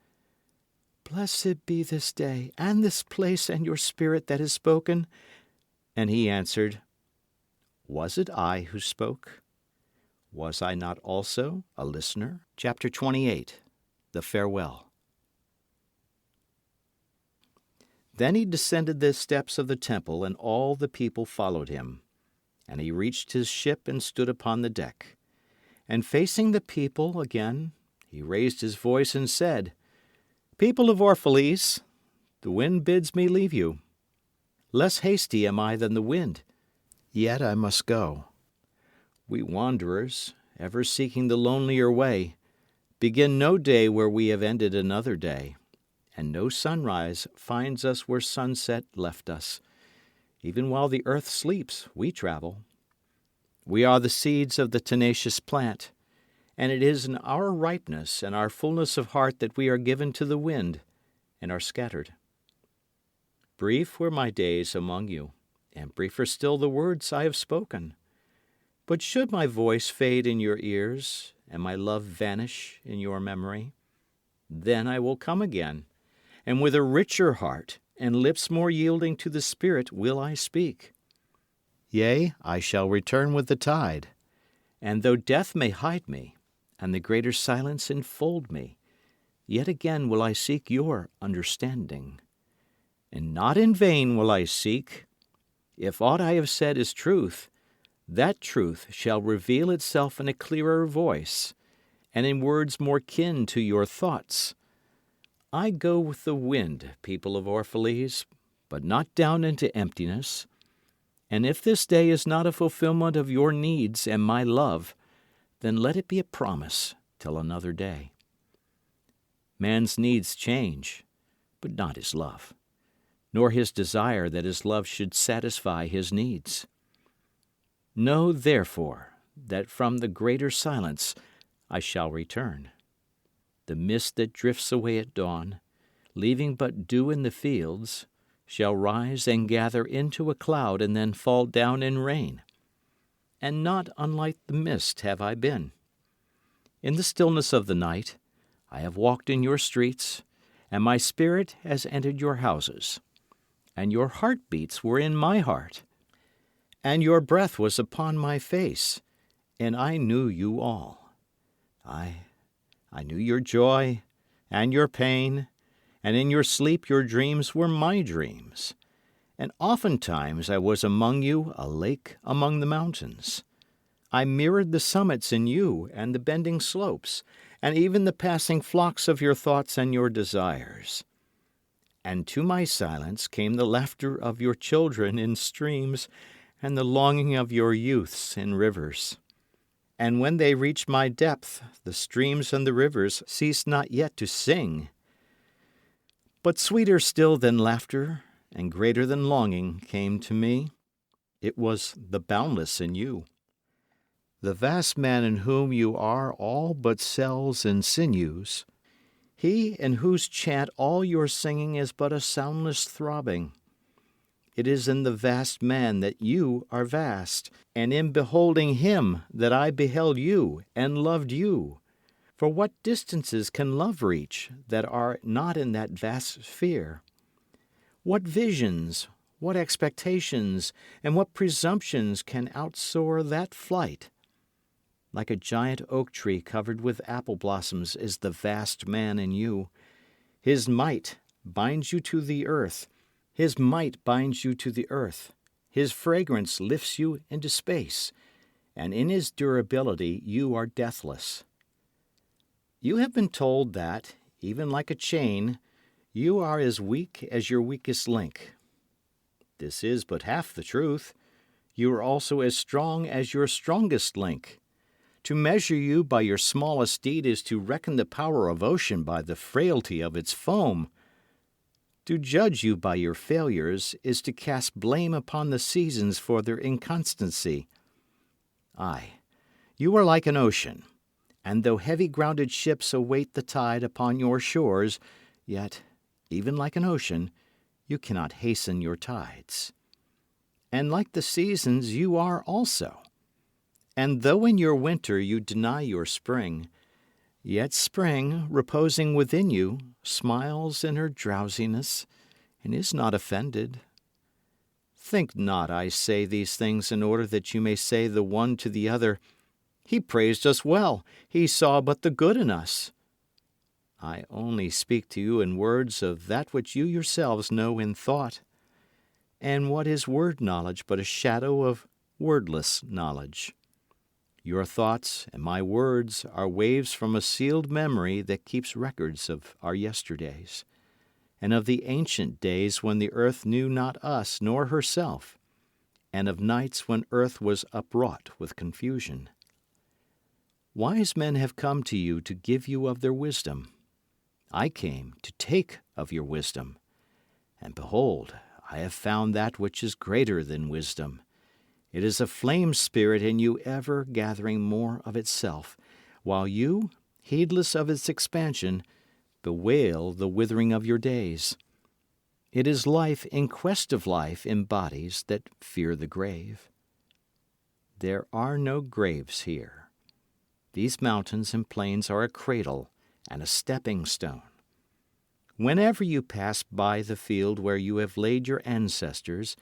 Blessed be this day, and this place, and your spirit that has spoken. And he answered, Was it I who spoke? Was I not also a listener? Chapter 28. The Farewell. Then he descended the steps of the temple, and all the people followed him. And he reached his ship and stood upon the deck. And facing the people again, he raised his voice and said, People of Orphalese, the wind bids me leave you. Less hasty am I than the wind, yet I must go. We wanderers, ever seeking the lonelier way, begin no day where we have ended another day, and no sunrise finds us where sunset left us. Even while the earth sleeps, we travel. We are the seeds of the tenacious plant, and it is in our ripeness and our fullness of heart that we are given to the wind and are scattered. Brief were my days among you, and briefer still the words I have spoken. But should my voice fade in your ears, and my love vanish in your memory, then I will come again, and with a richer heart and lips more yielding to the Spirit will I speak. Yea, I shall return with the tide, and though death may hide me, and the greater silence enfold me, yet again will I seek your understanding. And not in vain will I seek. If aught I have said is truth, that truth shall reveal itself in a clearer voice, and in words more kin to your thoughts. I go with the wind, people of Orphalese, but not down into emptiness. And if this day is not a fulfillment of your needs and my love, then let it be a promise till another day. Man's needs change, but not his love, nor his desire that his love should satisfy his needs. Know, therefore, that from the greater silence I shall return. The mist that drifts away at dawn, leaving but dew in the fields, shall rise and gather into a cloud and then fall down in rain. And not unlike the mist have I been. In the stillness of the night I have walked in your streets, and my spirit has entered your houses. And your heartbeats were in my heart, and your breath was upon my face, and I knew you all. I knew your joy and your pain, and in your sleep your dreams were my dreams. And oftentimes I was among you a lake among the mountains. I mirrored the summits in you and the bending slopes, and even the passing flocks of your thoughts and your desires. And to my silence came the laughter of your children in streams, and the longing of your youths in rivers. And when they reached my depth, the streams and the rivers ceased not yet to sing. But sweeter still than laughter, and greater than longing, came to me. It was the boundless in you. The vast man in whom you are all but cells and sinews, he in whose chant all your singing is but a soundless throbbing. It is in the vast man that you are vast, and in beholding him that I beheld you and loved you. For what distances can love reach that are not in that vast sphere? What visions, what expectations, and what presumptions can outsoar that flight? Like a giant oak tree covered with apple blossoms is the vast man in you. His might binds you to the earth. His might binds you to the earth. His fragrance lifts you into space, and in his durability you are deathless. You have been told that, even like a chain, you are as weak as your weakest link. This is but half the truth. You are also as strong as your strongest link. To measure you by your smallest deed is to reckon the power of ocean by the frailty of its foam. To judge you by your failures is to cast blame upon the seasons for their inconstancy. Ay, you are like an ocean, and though heavy-grounded ships await the tide upon your shores, yet, even like an ocean, you cannot hasten your tides. And like the seasons you are also. And though in your winter you deny your spring, yet spring, reposing within you, smiles in her drowsiness and is not offended. Think not I say these things in order that you may say the one to the other, "He praised us well, he saw but the good in us." I only speak to you in words of that which you yourselves know in thought. And what is word knowledge but a shadow of wordless knowledge? Your thoughts and my words are waves from a sealed memory that keeps records of our yesterdays, and of the ancient days when the earth knew not us nor herself, and of nights when earth was upwrought with confusion. Wise men have come to you to give you of their wisdom. I came to take of your wisdom. And behold, I have found that which is greater than wisdom. It is a flame spirit in you ever gathering more of itself, while you, heedless of its expansion, bewail the withering of your days. It is life in quest of life in bodies that fear the grave. There are no graves here. These mountains and plains are a cradle and a stepping stone. Whenever you pass by the field where you have laid your ancestors,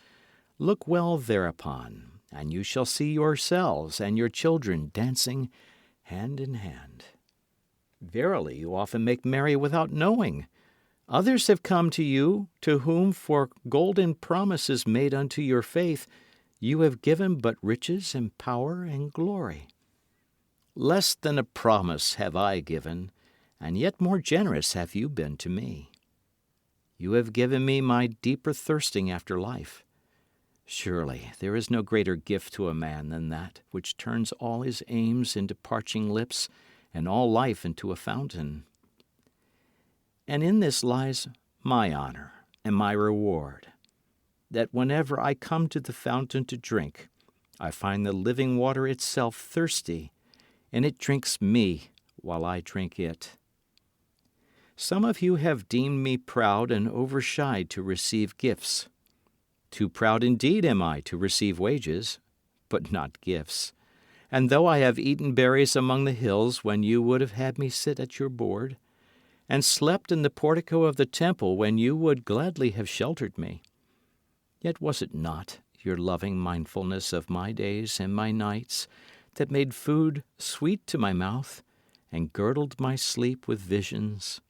look well thereupon, and you shall see yourselves and your children dancing hand in hand. Verily, you often make merry without knowing. Others have come to you, to whom for golden promises made unto your faith, you have given but riches and power and glory. Less than a promise have I given, and yet more generous have you been to me. You have given me my deeper thirsting after life. Surely there is no greater gift to a man than that which turns all his aims into parching lips and all life into a fountain. And in this lies my honor and my reward, that whenever I come to the fountain to drink, I find the living water itself thirsty, and it drinks me while I drink it. Some of you have deemed me proud and overshy to receive gifts. Too proud indeed am I to receive wages, but not gifts. And though I have eaten berries among the hills when you would have had me sit at your board, and slept in the portico of the temple when you would gladly have sheltered me, yet was it not your loving mindfulness of my days and my nights that made food sweet to my mouth and girdled my sleep with visions.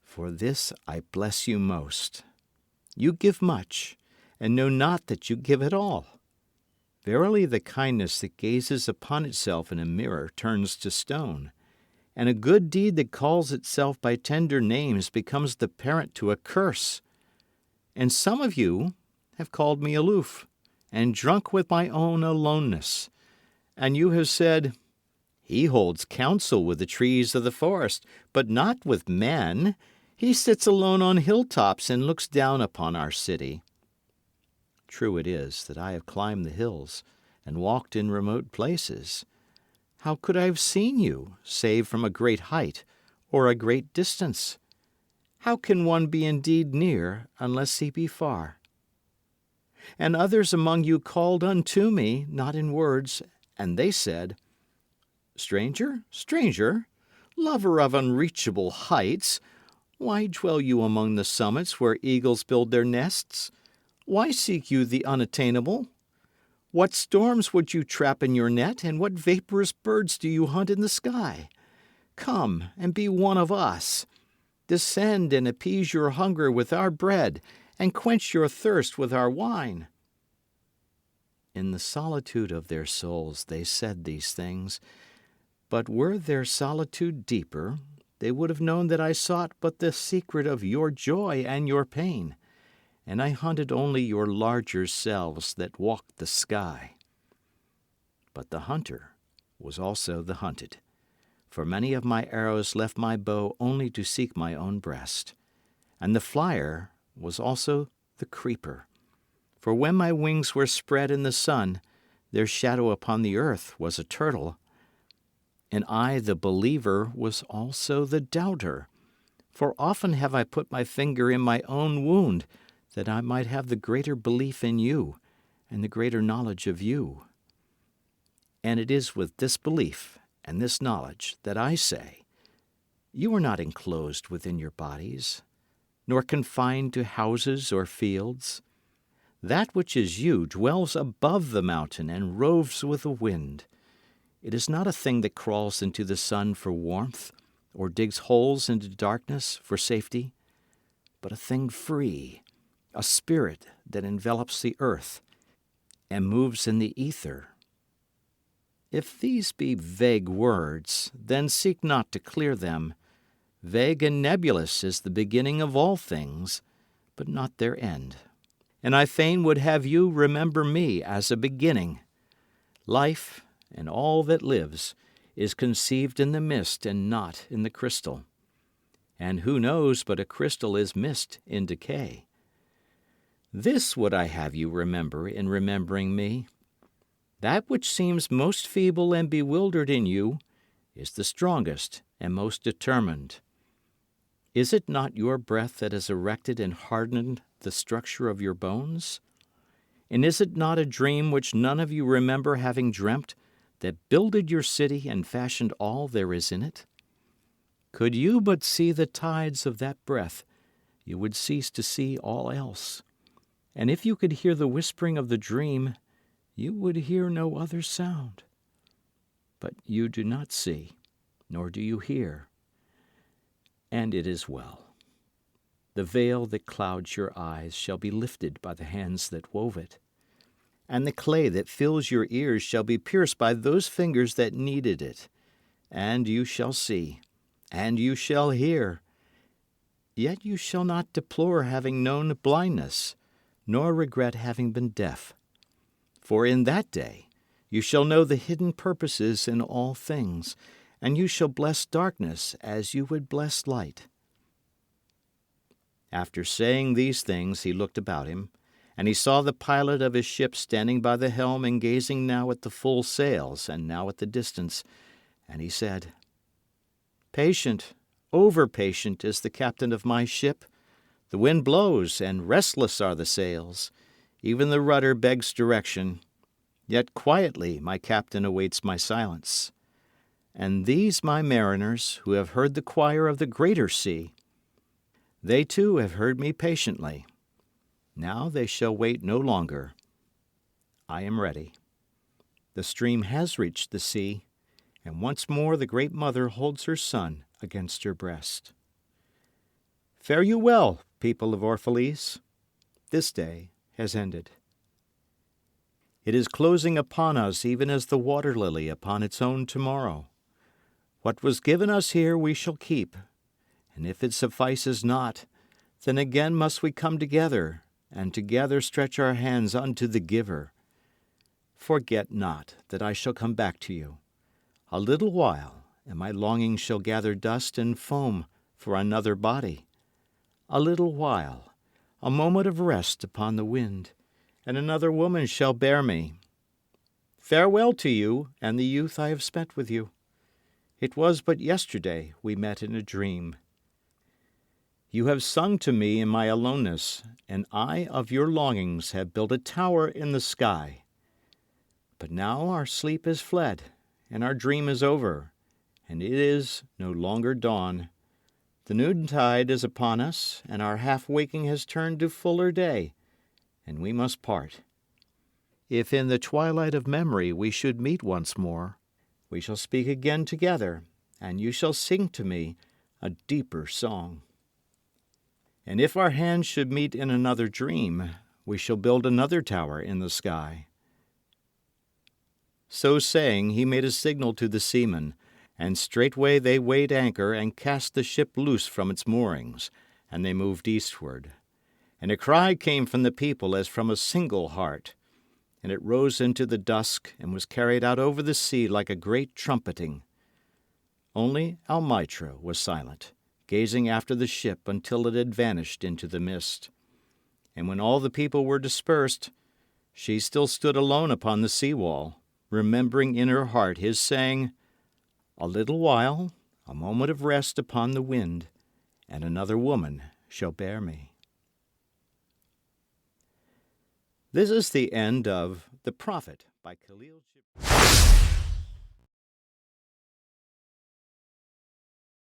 For this I bless you most. You give much, and know not that you give at all. Verily the kindness that gazes upon itself in a mirror turns to stone, and a good deed that calls itself by tender names becomes the parent to a curse. And some of you have called me aloof, and drunk with my own aloneness. And you have said, He holds counsel with the trees of the forest, but not with men. He sits alone on hilltops and looks down upon our city. True it is that I have climbed the hills and walked in remote places. How could I have seen you, save from a great height or a great distance? How can one be indeed near unless he be far? And others among you called unto me, not in words, and they said, Stranger, stranger, lover of unreachable heights, why dwell you among the summits where eagles build their nests? Why seek you the unattainable? What storms would you trap in your net, and what vaporous birds do you hunt in the sky? Come and be one of us. Descend and appease your hunger with our bread, and quench your thirst with our wine. In the solitude of their souls they said these things, but were their solitude deeper, they would have known that I sought but the secret of your joy and your pain, and I hunted only your larger selves that walked the sky. But the hunter was also the hunted, for many of my arrows left my bow only to seek my own breast, and the flyer was also the creeper. For when my wings were spread in the sun, their shadow upon the earth was a turtle. And I, the believer, was also the doubter. For often have I put my finger in my own wound, that I might have the greater belief in you, and the greater knowledge of you. And it is with this belief and this knowledge that I say, You are not enclosed within your bodies, nor confined to houses or fields. That which is you dwells above the mountain and roves with the wind. It is not a thing that crawls into the sun for warmth, or digs holes into darkness for safety, but a thing free, a spirit that envelops the earth and moves in the ether. If these be vague words, then seek not to clear them. Vague and nebulous is the beginning of all things, but not their end. And I fain would have you remember me as a beginning. Life, and all that lives, is conceived in the mist and not in the crystal. And who knows but a crystal is mist in decay? This would I have you remember in remembering me. That which seems most feeble and bewildered in you is the strongest and most determined. Is it not your breath that has erected and hardened the structure of your bones? And is it not a dream which none of you remember having dreamt that builded your city and fashioned all there is in it? Could you but see the tides of that breath, you would cease to see all else. And if you could hear the whispering of the dream, you would hear no other sound. But you do not see, nor do you hear. And it is well. The veil that clouds your eyes shall be lifted by the hands that wove it. And the clay that fills your ears shall be pierced by those fingers that kneaded it. And you shall see, and you shall hear. Yet you shall not deplore having known blindness, nor regret having been deaf. For in that day you shall know the hidden purposes in all things, and you shall bless darkness as you would bless light. After saying these things he looked about him, and he saw the pilot of his ship standing by the helm and gazing now at the full sails and now at the distance, and he said, Patient, over-patient is the captain of my ship. The wind blows, and restless are the sails. Even the rudder begs direction. Yet quietly my captain awaits my silence. And these my mariners, who have heard the choir of the greater sea, they too have heard me patiently. Now they shall wait no longer. I am ready. The stream has reached the sea, and once more the great mother holds her son against her breast. Fare you well, people of Orphalese. This day has ended. It is closing upon us even as the water lily upon its own tomorrow. What was given us here we shall keep, and if it suffices not, then again must we come together, and together stretch our hands unto the giver. Forget not that I shall come back to you. A little while, and my longing shall gather dust and foam for another body. A little while, a moment of rest upon the wind, and another woman shall bear me. Farewell to you and the youth I have spent with you. It was but yesterday we met in a dream. You have sung to me in my aloneness, and I of your longings have built a tower in the sky. But now our sleep is fled, and our dream is over, and it is no longer dawn. The noontide is upon us, and our half-waking has turned to fuller day, and we must part. If in the twilight of memory we should meet once more, we shall speak again together, and you shall sing to me a deeper song. And if our hands should meet in another dream, we shall build another tower in the sky. So saying, he made a signal to the seamen, and straightway they weighed anchor and cast the ship loose from its moorings, and they moved eastward. And a cry came from the people as from a single heart, and it rose into the dusk and was carried out over the sea like a great trumpeting. Only Almitra was silent, gazing after the ship until it had vanished into the mist. And when all the people were dispersed, she still stood alone upon the sea wall, remembering in her heart his saying, "A little while, a moment of rest upon the wind, and another woman shall bear me." This is the end of The Prophet by Kahlil Gibran.